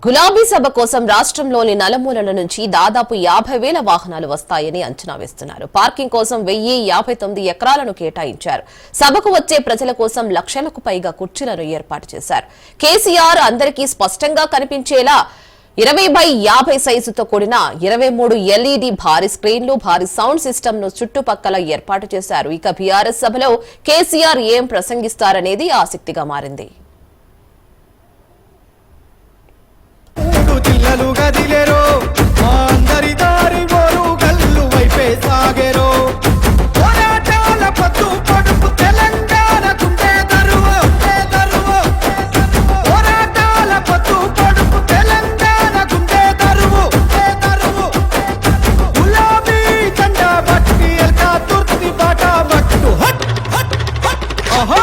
గులాబీ సభ కోసం రాష్ట్రంలోని నలుమూలల నుంచి దాదాపు 50,000 వాహనాలు వస్తాయని అంచనా వేస్తున్నారు. పార్కింగ్ కోసం 1,059 ఎకరాలను కేటాయించారు. సభకు వచ్చే ప్రజల కోసం లక్షలకు పైగా కుర్చీలను ఏర్పాటు చేశారు. కేసీఆర్ అందరికీ స్పష్టంగా కనిపించేలా 20x50 సైజుతో కూడిన 23 LED భారీ స్క్రీన్లు, భారీ సౌండ్ సిస్టమ్ ను చుట్టుపక్కల ఏర్పాటు చేశారు. ఇక బీఆర్ఎస్ సభలో కేసీఆర్ ఏం ప్రసంగిస్తారనేది ఆసక్తిగా మారింది. జిల్లలు గదిలేరో అందరి దారి ఓరు కల్లు వైపే సాగేరో పోరాటాల పత్తు పడుపు తెలంగాణ కుంటే దరువు పోరాటాల పత్తు పడుపు తెలంగాణ కుంటే దరువు గులాబీ జెండా పట్టి ఎల్కా తుర్తి బాట పట్టు హట్ హట్ హట్ ఆహా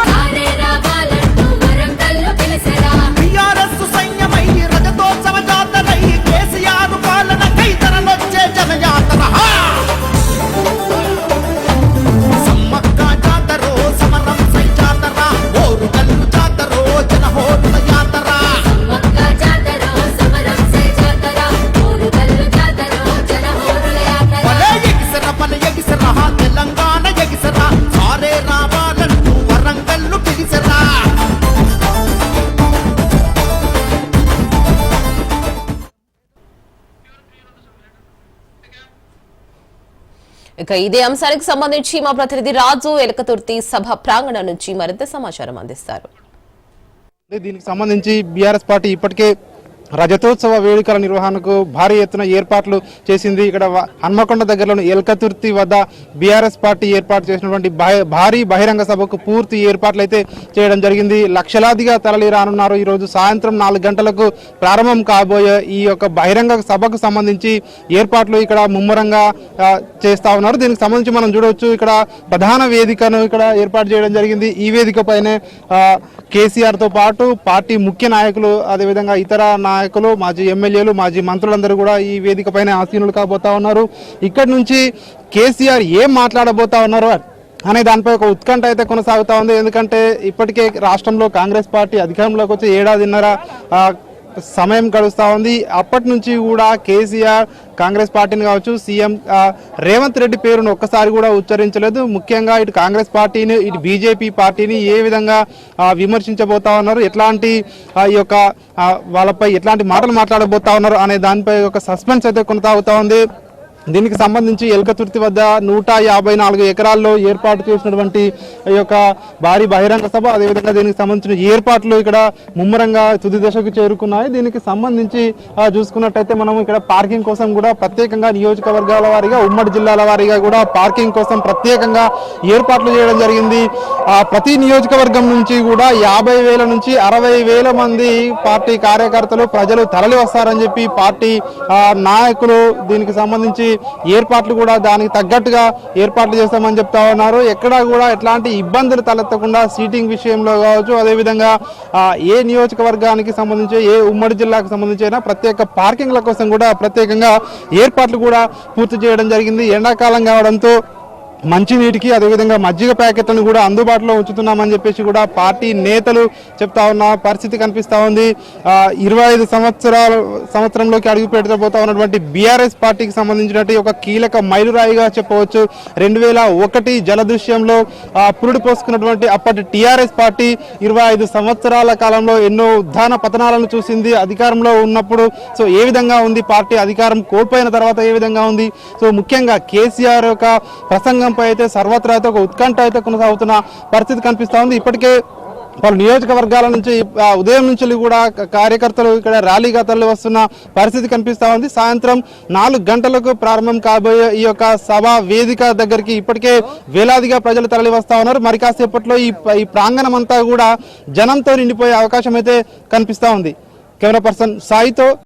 ఇక ఇదే అంశానికి సంబంధించి మా ప్రతినిధి రాజు ఎలకతుర్తి సభ ప్రాంగణం నుంచి మరింత సమాచారం అందిస్తారు. దీనికి సంబంధించి బీఆర్ఎస్ పార్టీ ఇప్పటికే రజతోత్సవ వేడుకల నిర్వహణకు భారీ ఎత్తున ఏర్పాట్లు చేసింది. ఇక్కడ హన్మకొండ దగ్గరలోని ఎల్కతుర్తి వద్ద బీఆర్ఎస్ పార్టీ ఏర్పాటు చేసినటువంటి భారీ బహిరంగ సభకు పూర్తి ఏర్పాట్లు అయితే చేయడం జరిగింది. లక్షలాదిగా తరలి రానున్నారు. ఈరోజు సాయంత్రం 4 గంటలకు ప్రారంభం కాబోయే ఈ యొక్క బహిరంగ సభకు సంబంధించి ఏర్పాట్లు ఇక్కడ ముమ్మరంగా చేస్తా ఉన్నారు. దీనికి సంబంధించి మనం చూడవచ్చు, ఇక్కడ ప్రధాన వేదికను ఇక్కడ ఏర్పాటు చేయడం జరిగింది. ఈ వేదిక పైనే కేసీఆర్ తో పాటు పార్టీ ముఖ్య నాయకులు, అదేవిధంగా ఇతర నాయకులు, మాజీ ఎమ్మెల్యేలు, మాజీ మంత్రులందరూ కూడా ఈ వేదిక పైన ఆసీనులు కాబోతా ఉన్నారు. ఇక్కడి నుంచి కేసీఆర్ ఏం మాట్లాడబోతా ఉన్నారు అనే దానిపై ఒక ఉత్కంఠ అయితే కొనసాగుతా ఉంది. ఎందుకంటే ఇప్పటికే రాష్ట్రంలో కాంగ్రెస్ పార్టీ అధికారంలోకి వచ్చి 1.5 సమయం గడుస్తూ ఉంది. అప్పటి నుంచి కూడా కేసీఆర్ కాంగ్రెస్ పార్టీని కావచ్చు, సీఎం రేవంత్ రెడ్డి పేరును ఒక్కసారి కూడా ఉచ్చరించలేదు. ముఖ్యంగా ఇటు కాంగ్రెస్ పార్టీని, ఇటు బీజేపీ పార్టీని ఏ విధంగా విమర్శించబోతా ఉన్నారు, ఎట్లాంటి ఈ యొక్క వాళ్ళపై ఎట్లాంటి మాటలు మాట్లాడబోతా ఉన్నారు అనే దానిపై ఒక సస్పెన్స్ అయితే కొనసాగుతా ఉంది. దీనికి సంబంధించి ఎల్కతుర్తి వద్ద 154 ఎకరాల్లో ఏర్పాటు చేసినటువంటి ఈ యొక్క భారీ బహిరంగ సభ, అదేవిధంగా దీనికి సంబంధించిన ఏర్పాట్లు ఇక్కడ ముమ్మరంగా తుది దశకు చేరుకున్నాయి. దీనికి సంబంధించి చూసుకున్నట్టయితే మనం ఇక్కడ పార్కింగ్ కోసం కూడా ప్రత్యేకంగా నియోజకవర్గాల వారీగా, ఉమ్మడి జిల్లాల వారీగా కూడా పార్కింగ్ కోసం ప్రత్యేకంగా ఏర్పాట్లు చేయడం జరిగింది. ప్రతి నియోజకవర్గం నుంచి కూడా 50,000 నుంచి 60,000 మంది పార్టీ కార్యకర్తలు, ప్రజలు తరలి వస్తారని చెప్పి పార్టీ నాయకులు దీనికి సంబంధించి ఏర్పాట్లు కూడా దానికి తగ్గట్టుగా ఏర్పాట్లు చేస్తామని చెప్తా ఉన్నారు. ఎక్కడా కూడా ఎట్లాంటి ఇబ్బందులు తలెత్తకుండా సీటింగ్ విషయంలో కావచ్చు, అదేవిధంగా ఏ నియోజకవర్గానికి సంబంధించి, ఏ ఉమ్మడి జిల్లాకు సంబంధించి అయినా ప్రత్యేక పార్కింగ్ల కోసం కూడా ప్రత్యేకంగా ఏర్పాట్లు కూడా పూర్తి చేయడం జరిగింది. ఎండాకాలం కావడంతో మంచినీటికి, అదేవిధంగా మజ్జిగ ప్యాకెట్లను కూడా అందుబాటులో ఉంచుతున్నామని చెప్పేసి కూడా పార్టీ నేతలు చెప్తా ఉన్న పరిస్థితి కనిపిస్తూ ఉంది. 25 సంవత్సరంలోకి అడుగు పెట్టబోతా ఉన్నటువంటి బీఆర్ఎస్ పార్టీకి సంబంధించినటువంటి ఒక కీలక మైలురాయిగా చెప్పవచ్చు. 2001 జలదృశ్యంలో పురుడు పోసుకున్నటువంటి అప్పటి టీఆర్ఎస్ పార్టీ 25 సంవత్సరాల కాలంలో ఎన్నో ఉత్థాన పతనాలను చూసింది. అధికారంలో ఉన్నప్పుడు సో ఏ విధంగా ఉంది పార్టీ, అధికారం కోల్పోయిన తర్వాత ఏ విధంగా ఉంది, సో ముఖ్యంగా కేసీఆర్ యొక్క ప్రసంగం అయితే సర్వత్రా అయితే ఒక ఉత్కంఠ అయితే కొనసాగుతున్న పరిస్థితి కనిపిస్తా ఉంది. ఇప్పటికే పలు నియోజకవర్గాల నుంచి ఉదయం నుంచి కూడా కార్యకర్తలు ఇక్కడ ర్యాలీగా తరలి వస్తున్న పరిస్థితి కనిపిస్తా ఉంది. సాయంత్రం 4 గంటలకు ప్రారంభం కాబోయే ఈ యొక్క సభ వేదిక దగ్గరికి ఇప్పటికే వేలాదిగా ప్రజలు తరలి వస్తా ఉన్నారు. మరి కాసేపట్లో ఈ ప్రాంగణం అంతా కూడా జనంతో నిండిపోయే అవకాశం అయితే కనిపిస్తా ఉంది. Camera person సాయితో